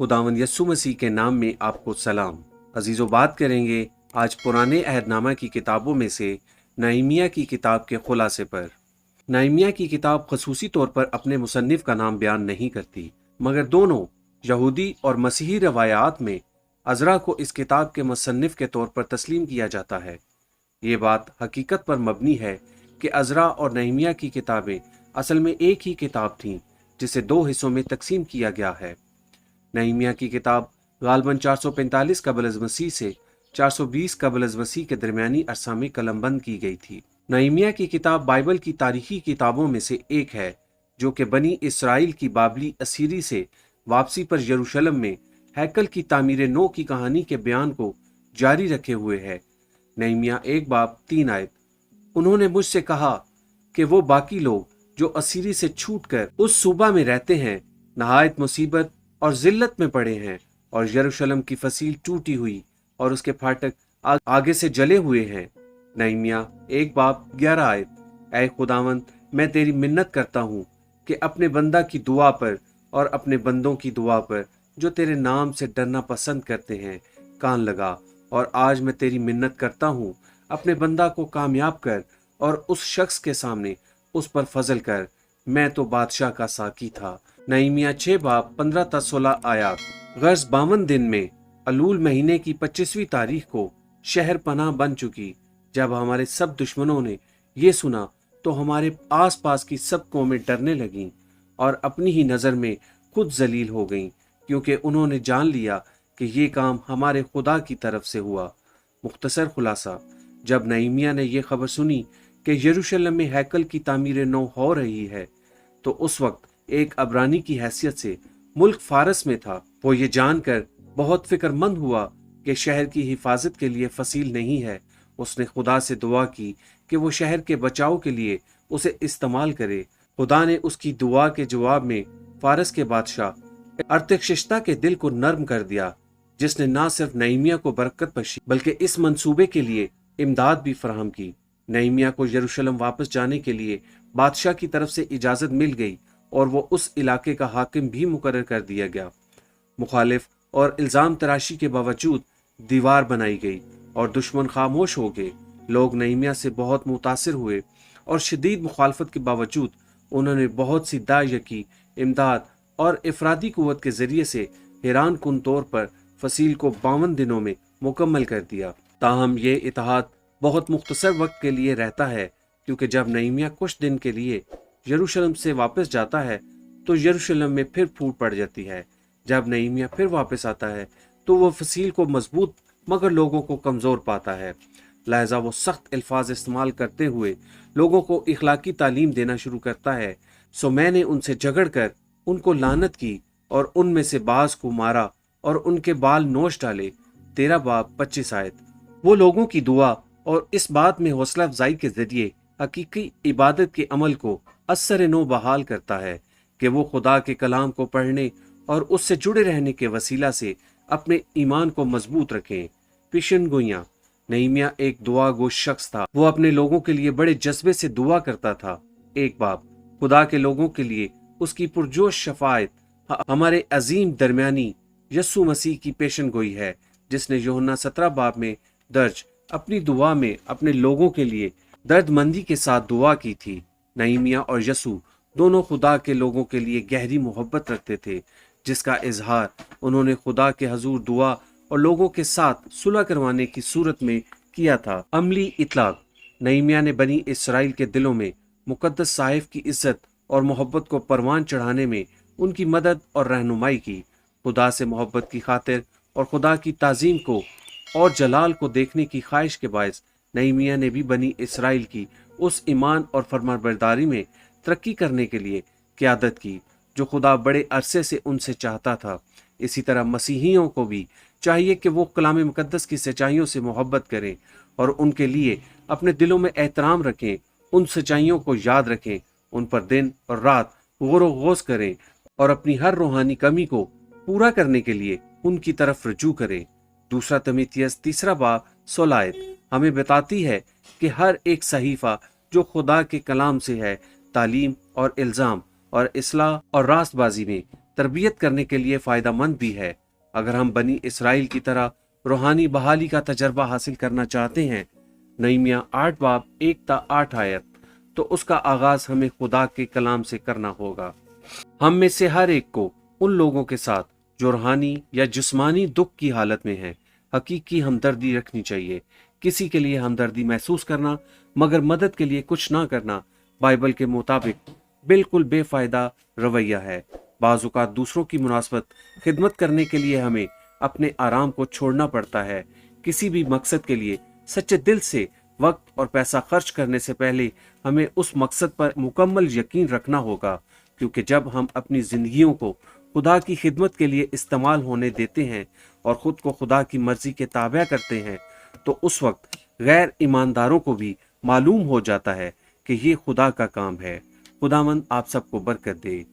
खुदावंद यस्सु मसीह के नाम में आपको सलाम। अजीज़ों, बात करेंगे आज पुराने अहदनामा की किताबों में से नहमीया की किताब के खुलासे पर। नहमीया की किताब खसूसी तौर पर अपने मुसन्निफ का नाम बयान नहीं करती, मगर दोनों यहूदी और मसीही रवायात में अज़रा को इस किताब के मुसन्निफ के तौर पर तस्लीम किया जाता है। ये बात हकीकत पर मबनी है कि अज़रा और नहमीया की किताबें असल में एक ही किताब थीं, जिसे दो हिस्सों में तकसीम किया गया है। नहमीया की किताब गालबन 445 कबल अज़ मसीह से 420 कबल अज़ मसीह के दरमियानी अरसा में कलमबंद की गई थी। नहमीया की किताब बाइबल की तारीखी किताबों में से एक है, जो कि बनी इसराइल की बाबली असीरी से वापसी पर यरूशलेम में हैकल की तामीर नो की कहानी के बयान को जारी रखे हुए है। नहमीया 1 बाब 3 आयत। उन्होंने मुझसे कहा कि वो बाकी लोग जो असीरी से छूटकर उस सूबा में रहते हैं नहायत मुसीबत और जिल्लत में पड़े हैं, और यरूशलेम की फसील टूटी हुई और उसके फाटक आगे से जले हुए हैं। नहमीया 1 बाब 11 आयत। ऐ खुदावंद, मैं तेरी मिन्नत करता हूँ कि अपने बंदा की दुआ पर और अपने बंदों की दुआ पर जो तेरे नाम से डरना पसंद करते हैं कान लगा। और आज मैं तेरी मिन्नत करता हूँ, अपने बंदा को कामयाब कर और उस शख्स के सामने उस पर फजल कर। मैं तो बादशाह का साकी था। नहमीया 6 बाब 15 ता 16 आयात। गर्ज 52 दिन में अलूल महीने की 25वीं तारीख को शहर पनाह बन चुकी। जब हमारे सब दुश्मनों ने ये सुना तो हमारे आस पास की सब कौमें डरने लगीं और अपनी ही नज़र में खुद जलील हो गईं, क्योंकि उन्होंने जान लिया कि ये काम हमारे खुदा की तरफ से हुआ। मुख्तसर खुलासा, जब नहमीया ने यह खबर सुनी कि यरूशलेम में हैकल की तामीर नौ हो रही है, तो उस वक्त एक अबरानी की हैसियत से मुल्क फारस में था। वो ये जानकर बहुत फिक्रमंद हुआ कि शहर की हिफाजत के लिए फसील नहीं है। उसने खुदा से दुआ की कि वो शहर के बचाव के लिए उसे इस्तेमाल करे। खुदा ने उसकी दुआ के जवाब में फारस के बादशाह अरतशश्ता के दिल को नर्म कर दिया, जिसने ना सिर्फ नहमीया को बरकत बख्शी बल्कि इस मंसूबे के लिए इमदाद भी फराहम की। नहमीया को यरूशलेम वापस जाने के लिए बादशाह की तरफ से इजाज़त मिल गई और वो उस इलाके का हाकिम भी मुकर्रर कर दिया गया। मुखालिफ और इल्ज़ाम तराशी के बावजूद दीवार बनाई गई और दुश्मन खामोश हो गए। लोग नहमीया से बहुत मुतासिर हुए और शदीद मुखालफत के बावजूद उन्होंने बहुत सी दायकी इमदाद और इफरादी कुव्वत के जरिए से हैरान कुन तौर पर फसील को 52 दिनों में मुकम्मल कर दिया। ताहम ये इत्तेहाद बहुत मुख्तसर वक्त के लिए रहता है, क्योंकि जब नहमीया कुछ दिन के लिए यरूशलेम से वापस जाता है तो यरूशलेम में फिर फूट पड़ जाती है। जब नहमीया फिर वापस आता है तो वो फसील को मजबूत मगर लोगों को कमज़ोर पाता है। लिहाजा वो सख्त अल्फाज इस्तेमाल करते हुए लोगों को इखलाकी तालीम देना शुरू करता है। सो मैंने उनसे झगड़ कर उनको लानत की और उनमें से बाज को मारा और उनके बाल नोच डाले। 13 बाब 25 आयत। वो लोगों की दुआ और इस बात में हौसला अफजाई के जरिए हकीकी इबादत के अमल को असर नो बहाल करता है कि वो खुदा के कलाम को पढ़ने और उससे जुड़े रहने के वसीला से अपने ईमान को मजबूत रखें। पेशन गोइयां। नहमीया एक दुआ गो शख्स था। वो अपने लोगों के लिए बड़े जज्बे से दुआ करता था। 1 बाब। खुदा के लोगों के लिए उसकी पुरजोश शफायत हमारे अजीम दरमियानी यस्सु मसीह की पेशन गोई है, जिसने यूहन्ना 17 बाब में दर्ज अपनी दुआ में अपने लोगों के लिए दर्दमंदी के साथ दुआ की थी। नहमीया और यस्सु दोनों खुदा के लोगों के लिए गहरी मोहब्बत रखते थे, जिसका इजहार उन्होंने खुदा के हजूर दुआ और लोगों के साथ सुलह करवाने की सूरत में किया था। अमली इतलाक। नहमीया ने बनी इसराइल के दिलों में मुकद्दस साहिब की इज्जत और मोहब्बत को परवान चढ़ाने में उनकी मदद और रहनुमाई की। खुदा से मोहब्बत की खातिर और खुदा की ताज़ीम को और जलाल को देखने की ख्वाहिश के बायस नहमीया ने भी बनी इसराइल की उस ईमान और फरमाबरदारी में तरक्की करने के लिए क़यादत की जो खुदा बड़े अरसे से उनसे चाहता था। इसी तरह मसीहियों को भी चाहिए कि वो कलाम मुकद्दस की सच्चाइयों से मोहब्बत करें और उनके लिए अपने दिलों में एहतराम रखें, उन सच्चाइयों को याद रखें, उन पर दिन और रात गौर गौस करें और अपनी हर रूहानी कमी को पूरा करने के लिए उनकी तरफ रजू करें। 2 तिमुथियुस 3 बाब 16 आयत हमें बताती है कि हर एक सहीफा जो खुदा के कलाम से है तालीम और इल्ज़ाम और इस्लाह और रास्तबाजी में तरबियत करने के लिए फ़ायदा मंद भी है। अगर हम बनी इसराइल की तरह रूहानी बहाली का तजर्बा हासिल करना चाहते हैं, नहमीया 8 बाब 1 ता 8 आयत, तो उसका आगाज हमें खुदा के कलाम से करना होगा। हम में से हर एक को उन लोगों के साथ जो रूहानी या जिस्मानी दुख की हालत में हैं, हकीकी हमदर्दी रखनी चाहिए। किसी के लिए हमदर्दी महसूस करना मगर मदद के लिए कुछ ना करना बाइबल के मुताबिक बिल्कुल बेफायदा रवैया है। बाज़-औक़ात दूसरों की मुनासबत खिदमत करने के लिए हमें अपने आराम को छोड़ना पड़ता है। किसी भी मकसद के लिए सच्चे दिल से वक्त और पैसा खर्च करने से पहले हमें उस मकसद पर मुकम्मल यकीन रखना होगा, क्योंकि जब हम अपनी ज़िंदगियों को खुदा की खिदमत के लिए इस्तेमाल होने देते हैं और ख़ुद को खुदा की मर्ज़ी के ताबे करते हैं, तो उस वक्त गैर ईमानदारों को भी मालूम हो जाता है कि ये खुदा का काम है। खुदावंद आप सबको बरकत दे।